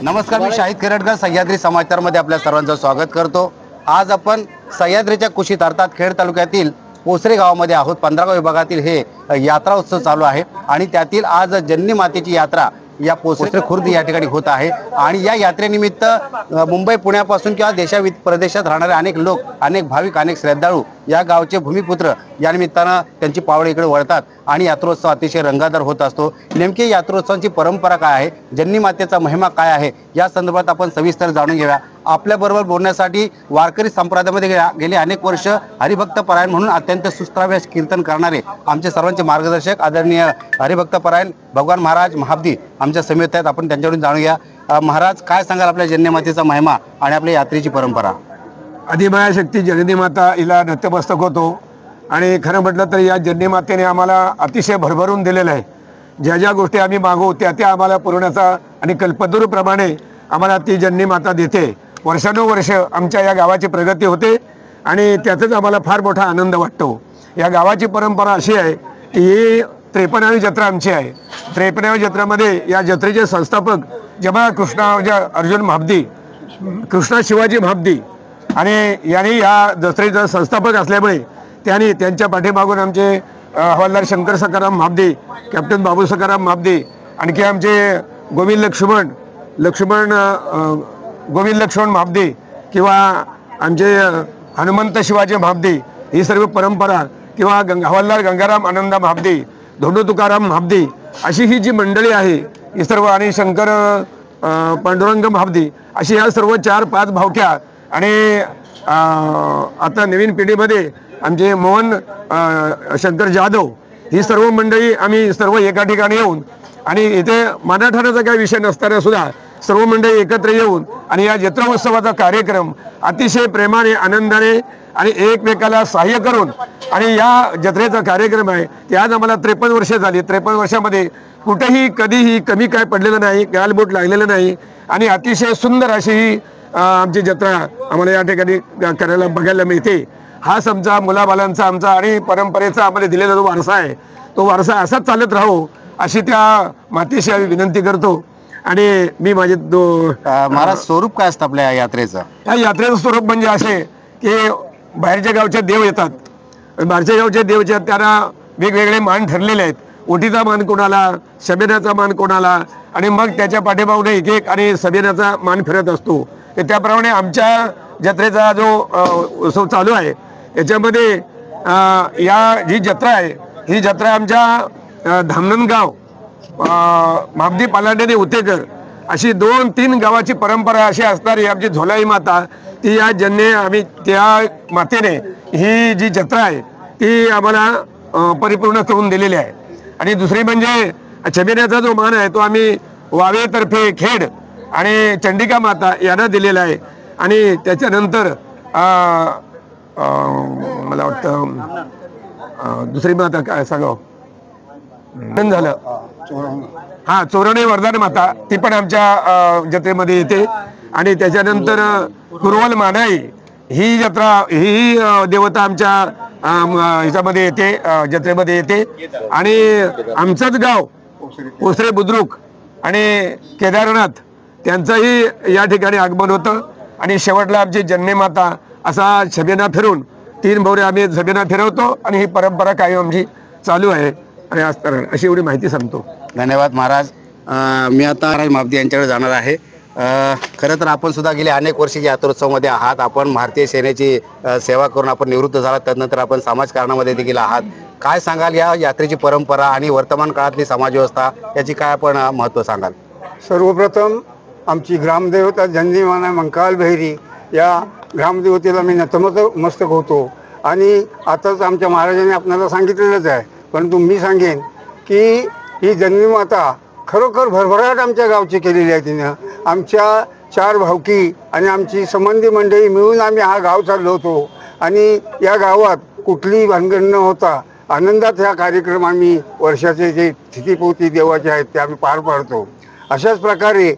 नमस्कार, मी शाहिद खरडकर सह्याद्री समाचारमध्ये आपल्या सर्वांचं स्वागत करतो। आज आपण सह्याद्रीच्या कुशीत अर्थात खेड तालुक्यातील पोसरे गावामध्ये आहोत। 15 विभागातील हे यात्रा उत्सव चालू आहे आणि त्यातील आज जन्नी मातेची यात्रा या पोसरे खुर्द या ठिकाणी होत आहे आणि या यात्रेनिमित्त मुंबई पुण्यापासून किंवा देशाविद प्रदेशात राहणारे अनेक लोक, अनेक भाविक, अनेक श्रद्धाळू या गावचे भूमिपुत्र या निमित्तानं त्यांची पावले इकडे वळतात आणि यात्रोत्सव अतिशय रंगादार होत असतो। नेमकी यात्रोत्सवाची परंपरा काय आहे, जन्नी मातेचा महिमा काय आहे, या संदर्भात आपण सविस्तर जाणून घेऊया। आपल्याबरोबर बोलण्यासाठी वारकरी संप्रदायामध्ये गेले अनेक वर्ष हरिभक्त परायण म्हणून अत्यंत सुश्राव्य कीर्तन करणारे आमचे सर्वांचे मार्गदर्शक आदरणीय हरिभक्त परायण भगवान महाराज महाब्दी आमच्या समेत आहेत। आपण त्यांच्याकडून जाणून घ्या। महाराज, काय सांगाल आपल्या जन्नी मातेचा महिमा आणि आपल्या यात्रेची परंपरा? आदिमाया शक्ती जन्नी माता हिला नतमस्तक होतो आणि खरं म्हटलं तर या जन्नी मातेने आम्हाला अतिशय भरभरून दिलेलं आहे। ज्या ज्या गोष्टी आम्ही मागू त्या त्या आम्हाला पुरवण्याचा आणि कल्पतरूप्रमाणे आम्हाला ती जन्नी माता देते। वर्षानुवर्ष आमच्या या गावाची प्रगती होते आणि त्यातच आम्हाला फार मोठा आनंद वाटतो। या गावाची परंपरा अशी आहे की ही 53वी जत्रा आमची आहे। 53व्या जत्रेमध्ये या जत्रेचे संस्थापक जेव्हा कृष्णा अर्जुन महाब्दी, कृष्णा शिवाजी महाब्दी आणि यांनी या जत्रेचा संस्थापक असल्यामुळे त्यांनी त्यांच्या पाठीमागून आमचे हवालदार शंकर सकाराम महाब्दी, कॅप्टन बाबू सकाराम महाब्दी, आणखी आमचे गोविंद लक्ष्मण महाब्दी किंवा आमचे हनुमंत शिवाजी महाब्दी, ही सर्व परंपरा किंवा हवालदार गंगाराम आनंदा महाब्दी, धोंडू तुकाराम महाब्दी, अशी ही जी मंडळी आहे ही सर्व, आणि शंकर पांडुरंग महाब्दी, अशी ह्या सर्व 4-5 भावक्या आणि आता नवीन पिढीमध्ये आमचे मोहन शंकर जाधव, ही सर्व मंडळी आम्ही सर्व एका ठिकाणी येऊन आणि इथे मराठाचा काही विषय नसताना सुद्धा सर्व मंडळी एकत्र येऊन आणि या जत्रा उत्सवाचा कार्यक्रम अतिशय प्रेमाने, आनंदाने आणि एकमेकाला सहाय्य करून आणि या जत्रेचा कार्यक्रम आहे ते आज आम्हाला 53 वर्ष झाली। 53 वर्षामध्ये कुठेही कधीही कमी काय पडलेलं नाही, गालबोट लागलेलं नाही आणि अतिशय सुंदर अशी ही आमची जत्रा आम्हाला या ठिकाणी करायला बघायला मिळते। हाच आमचा मुलाबालांचा आमचा आणि परंपरेचा आम्हाला दिलेला जो वारसा आहे तो वारसा असाच चालत राहो अशी त्या मातेशी आम्ही विनंती करतो। आणि मी माझे महाराज, स्वरूप काय असतं आपल्या यात्रेचं? या यात्रेचं स्वरूप म्हणजे असे की बाहेरच्या गावचे देव येतात, बाहेरच्या गावचे देवच्या त्यांना वेगवेगळे मान ठरलेले आहेत। ओटीचा मान कोणाला, शबेनाचा मान कोणाला, आणि मग त्याच्या पाठीमागून एक आणि सभेनाचा मान फिरत असतो। त्याप्रमाणे आमच्या जत्रेचा जो उत्सव चालू आहे याच्यामध्ये या जी जत्रा आहे ही जत्रा आमच्या धामणगाव महाब्दी पालांडे उतेकर अशी 2-3 गावाची परंपरा अशी असणारी आमची झोलाई माता, ती या जन्ने आम्ही त्या मातेने ही जी जत्रा आहे ती आम्हाला परिपूर्ण करून दिलेली आहे. आणि दुसरी म्हणजे छबिन्याचा जो मान आहे तो आम्ही वावेतर्फे खेड आणि चंडिका माता यांना दिलेला आहे. आणि त्याच्यानंतर मला वाटतं दुसरी माता काय सांगावं झालं, हा चोरणे वरदान माता, ती पण आमच्या जत्रेमध्ये येते. आणि त्याच्यानंतर कुरवल मानाई ही जत्रा ही देवता आमच्या ह्याच्यामध्ये येते, जत्रेमध्ये येते. आणि आमचंच गाव ओसरे बुद्रुक आणि केदारनाथ त्यांचंही या ठिकाणी आगमन होतं. आणि शेवटला आमची जन्मे माता असा छबिना फिरून 3 भोवरे आम्ही छबिना फिरवतो आणि ही परंपरा कायम आमची चालू आहे. आणि अशी एवढी माहिती सांगतो. धन्यवाद महाराज. मी आता महाराज मापदी यांच्याकडे जाणार आहे. खरं तर आपण सुद्धा गेले अनेक वर्षी यात्रोत्सवामध्ये आहात. आपण भारतीय सेनेची सेवा करून आपण निवृत्त झालात, त्यानंतर आपण समाजकारणामध्ये देखील आहात. काय सांगाल या यात्रेची परंपरा आणि वर्तमान काळातली समाजव्यवस्था याची काय आपण महत्त्व सांगाल? सर्वप्रथम आमची ग्रामदेवता जंजीमाना मंकाल बहिरी या ग्रामदेवतेला मी नतमस्तक होतो. आणि आताच आमच्या महाराजांनी आपल्याला सांगितलेलंच आहे, परंतु मी सांगेन की ही जन्मीमाता खरोखर भरभराट आमच्या गावची केलेली आहे. तिनं आमच्या 4 भावकी आणि आमची संबंधी मंडळी मिळून आम्ही हा गाव चाललो होतो. आणि या गावात कुठलीही भानगड न होता आनंदात हा कार्यक्रम आम्ही वर्षाचे जे स्थितीपोती देवाचे आहेत ते आम्ही पार पाडतो. अशाच प्रकारे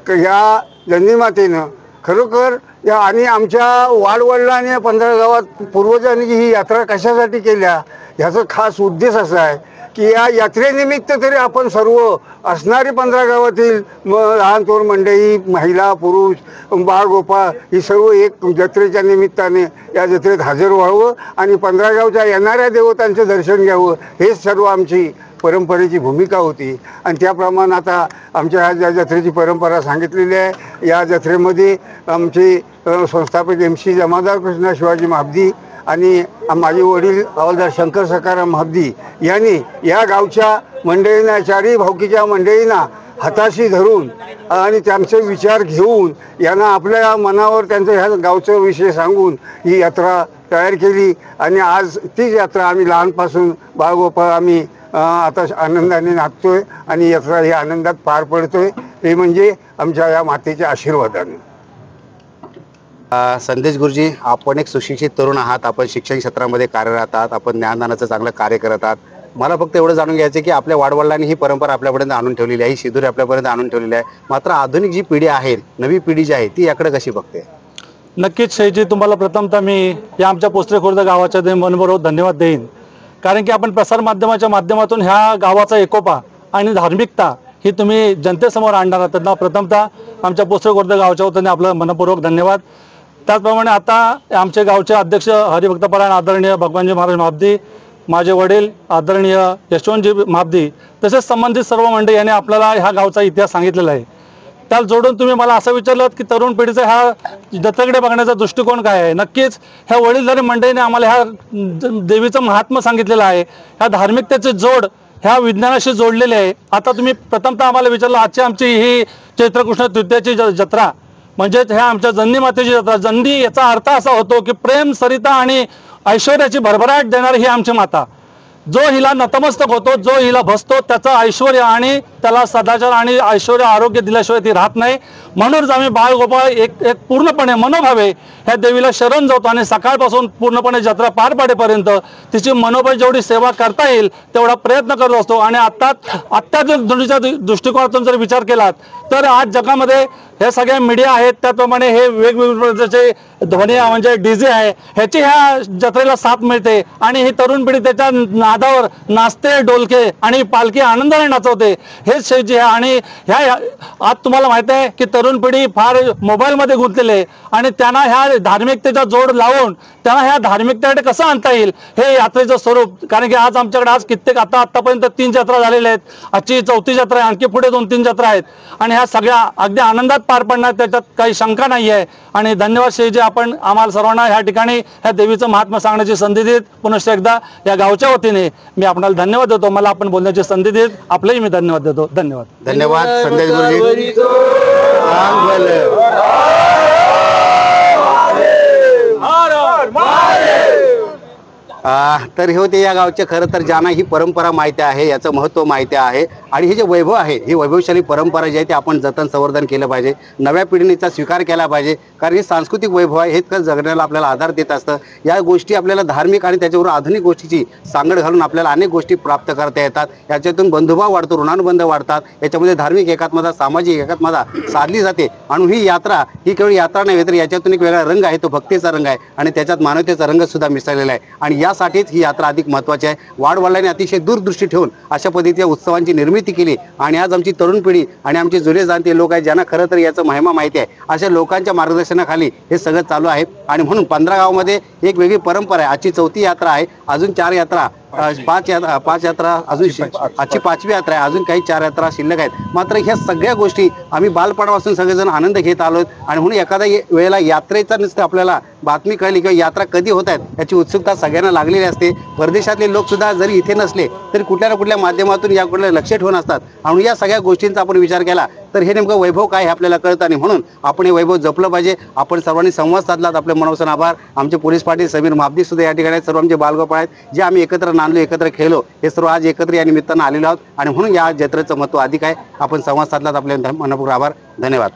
या जन्मीमातेनं खरोखर या आणि आमच्या वाडवडिलांनी 15 गावात पूर्वजांनी ही यात्रा कशासाठी केल्या ह्याचा खास उद्देश असा आहे की या यात्रेनिमित्त तरी आपण सर्व असणारी 15 गावातील लहान थोर मंडळी, महिला, पुरुष, बाळगोपाळ ही सर्व एक जत्रेच्या निमित्ताने या जत्रेत हजर व्हावं आणि 15 गावच्या येणाऱ्या देवतांचं दर्शन घ्यावं, हेच सर्व आमची परंपरेची भूमिका होती. आणि त्याप्रमाणे आता आमच्या ह्या जत्रेची परंपरा सांगितलेली आहे. या जत्रेमध्ये आमचे संस्थापक MC जमादार कृष्णा शिवाजी महाबदी आणि माझे वडील हवालदार शंकर सकाराम महाबदी यांनी या गावच्या मंडळींना, 4ही भावकीच्या मंडळींना हाताशी धरून आणि त्यांचे विचार घेऊन यांना आपल्या मनावर त्यांचं ह्या गावचा विषय सांगून ही यात्रा तयार केली. आणि आज तीच यात्रा आम्ही लहानपासून बाळगोपाळ आम्ही आता आनंदाने नाचतोय आणि यात्रा ही आनंदात पार पडतोय. हे म्हणजे आमच्या या मातेच्या आशीर्वादाने. संदेश गुरुजी, आपण एक सुशिक्षित तरुण आहात, आपण शिक्षण क्षेत्रामध्ये कार्यरत आहात, आपण ज्ञानदानाचं चांगलं कार्य करत आहात. मला फक्त एवढं जाणून घ्यायचं की आपल्या वाडवडिलांनी ही परंपरा आपल्यापर्यंत आणून ठेवलेली आहे, ही शिदोरी आपल्यापर्यंत आणून ठेवलेली आहे. मात्र आधुनिक जी पिढी आहे, नवी पिढी जी आहे ती याकडे कशी बघते? नक्कीच शैजी, तुम्हाला प्रथमतः मी या आमच्या पोस्त्रे खुर्द गावाच्या मनपूर्वक धन्यवाद देईन. कारण की आपण प्रसारमाध्यमाच्या माध्यमातून ह्या गावाचा एकोपा आणि धार्मिकता ही तुम्ही जनतेसमोर आणणार आहात. त्यांना प्रथमतः आमच्या पोस्त्रे खुर्द गावाच्या वतीने आपलं मनपूर्वक धन्यवाद. त्याचप्रमाणे आता आमचे गावचे अध्यक्ष हरिभक्तपरायण आदरणीय भगवानजी महाराज महाबदी, माझे वडील आदरणीय यशवंतजी महाबदी, तसेच संबंधित सर्व मंडळी यांनी आपल्याला ह्या गावचा इतिहास सांगितलेला आहे. त्याला जोडून तुम्ही मला असं विचारलं की तरुण पिढीचा ह्या जत्रेकडे बघण्याचा दृष्टिकोन काय आहे. नक्कीच ह्या वडीलधारी मंडळीने आम्हाला ह्या देवीचं महात्म्य सांगितलेलं आहे. ह्या धार्मिकतेचे जोड ह्या विज्ञानाशी जोडलेले आहे. आता तुम्ही प्रथमतः आम्हाला विचारलं, आजची आमची ही चैत्रकृष्ण तृतीयाची जत्रा म्हणजेच ह्या आमच्या जन्नी मातेची जत्रा. जन्नी याचा अर्थ असा होतो की प्रेम, सरिता आणि ऐश्वर्याची भरभराट देणारी ही आमची माता. जो हिला नतमस्तक होतो, जो हिला भसतो, त्याचं ऐश्वर आणि त्याला सदाचार आणि ऐश्वर्य आरोग्य दिल्याशिवाय ती राहत नाही. म्हणूनच आम्ही बाळगोपाळ एक पूर्णपणे मनोभावे ह्या देवीला शरण जातो आणि सकाळपासून पूर्णपणे जत्रा पार पाडेपर्यंत तिची मनोबळ जेवढी सेवा करता येईल तेवढा प्रयत्न करत असतो. आणि अत्याधुनिक दृष्टिकोनातून जर विचार केलात तर आज जगामध्ये हे सगळ्या मीडिया आहेत, त्याप्रमाणे हे वेगवेगळे प्रकारचे ध्वनी म्हणजे DJ आहे, ह्याची ह्या जत्रेला साथ मिळते. आणि ही तरुण पिढी त्याच्या नादावर नाचते, डोलके आणि पालखी आनंदाने नाचवते. हेच शेवटी आहे. आणि ह्या आज तुम्हाला माहिती आहे की तरुण पिढी फार मोबाईलमध्ये गुंतलेली आहे आणि त्यांना ह्या धार्मिकतेचा जोड लावून त्यांना ह्या धार्मिकतेकडे कसं आणता येईल हे यात्रेचं स्वरूप. कारण की आज आमच्याकडे आज कित्येक आतापर्यंत 3 जत्रा झालेल्या आहेत, आजची 4थी जत्रा आहे, आणखी पुढे 2-3 जत्रा आहेत. आणि ह्या सगळ्या अगदी आनंदात पार पडणार, त्याच्यात काही शंका नाही आहे. आणि धन्यवाद शेजी, आपण आम्हाला सर्वांना ह्या ठिकाणी ह्या देवीचं महात्म्य सांगण्याची संधी देत पुनश्च एकदा या गावच्या वतीने मी आपल्याला धन्यवाद देतो. मला आपण बोलण्याची संधी देत आपलेही मी धन्यवाद देतो. करतो. धन्यवाद. धन्यवाद संदेश गुरुजी. राम भलं. तर हे होते या गावचे. खरं तर ज्यांना ही परंपरा माहिती आहे, याचं महत्त्व माहिती आहे आणि हे जे वैभव आहे, ही वैभवशाली परंपरा जी आहे ती आपण जतन संवर्धन केलं पाहिजे. नव्या पिढीचा स्वीकार केला पाहिजे, कारण हे सांस्कृतिक वैभव आहे, हे जगण्याला आपल्याला आधार देत असतं. या गोष्टी आपल्याला धार्मिक आणि त्याच्यावर आधुनिक गोष्टीची सांगड घालून आपल्याला अनेक गोष्टी प्राप्त करता येतात. याच्यातून बंधुभाव वाढतो, ऋणानुबंध वाढतात. याच्यामध्ये धार्मिक एकात्मता, सामाजिक एकात्मता साधली जाते. आणि ही यात्रा ही केवळ यात्रा नाही, तर याच्यातून एक वेगळा रंग आहे, तो भक्तीचा रंग आहे आणि त्याच्यात मानवतेचा रंग सुद्धा मिसळलेला आहे. आणि यासाठीच ही यात्रा अधिक महत्त्वाची आहे. वाडवडिलांनी अतिशय दूरदृष्टी ठेवून अशा पद्धतीच्या उत्सवांची निर्मिती केली आणि आज आमची तरुण पिढी आणि आमचे जुने जाणते लोक आहेत, ज्यांना खरं तर याचं महिमा माहिती आहे, अशा लोकांच्या मार्गदर्शनाखाली हे सगळं चालू आहे. आणि म्हणून 15 गावामध्ये एक वेगळी परंपरा आहे. आजची 4थी यात्रा आहे, अजून 4 यात्रा, 5 यात्रा अजून, आजची 5वी यात्रा आहे, अजून काही 4 यात्रा शिल्लक आहेत. मात्र ह्या सगळ्या गोष्टी आम्ही बालपणापासून सगळेजण आनंद घेत आलो आणि म्हणून एखाद्या वेळेला यात्रेचा नुसतं आपल्याला बातमी कळली किंवा यात्रा कधी होत आहेत याची उत्सुकता सगळ्यांना लागलेली असते. परदेशातले लोक सुद्धा जरी इथे नसले तरी कुठल्या ना कुठल्या माध्यमातून याकडे लक्ष ठेवून असतात. आणि या सगळ्या गोष्टींचा आपण विचार केला तर हे नेमकं वैभव काय हे आपल्याला कळतं आणि म्हणून आपण हे वैभव जपलं पाहिजे. आपण सर्वांनी संवाद साधलात, आपले मनापासून आभार. आमचे पोलीस पाटील समीर महाबदी सुद्धा या ठिकाणी आहेत, सर्व आमचे बालगोपाळ आहेत, जे आम्ही एकत्र नांदलो, एकत्र खेळलो, हे सर्व आज एकत्र या निमित्तानं आलेलो आहोत आणि म्हणून या जत्रेचं महत्त्व अधिक आहे. आपण संवाद साधलात, आपले मनपूर्वक आभार. धन्यवाद.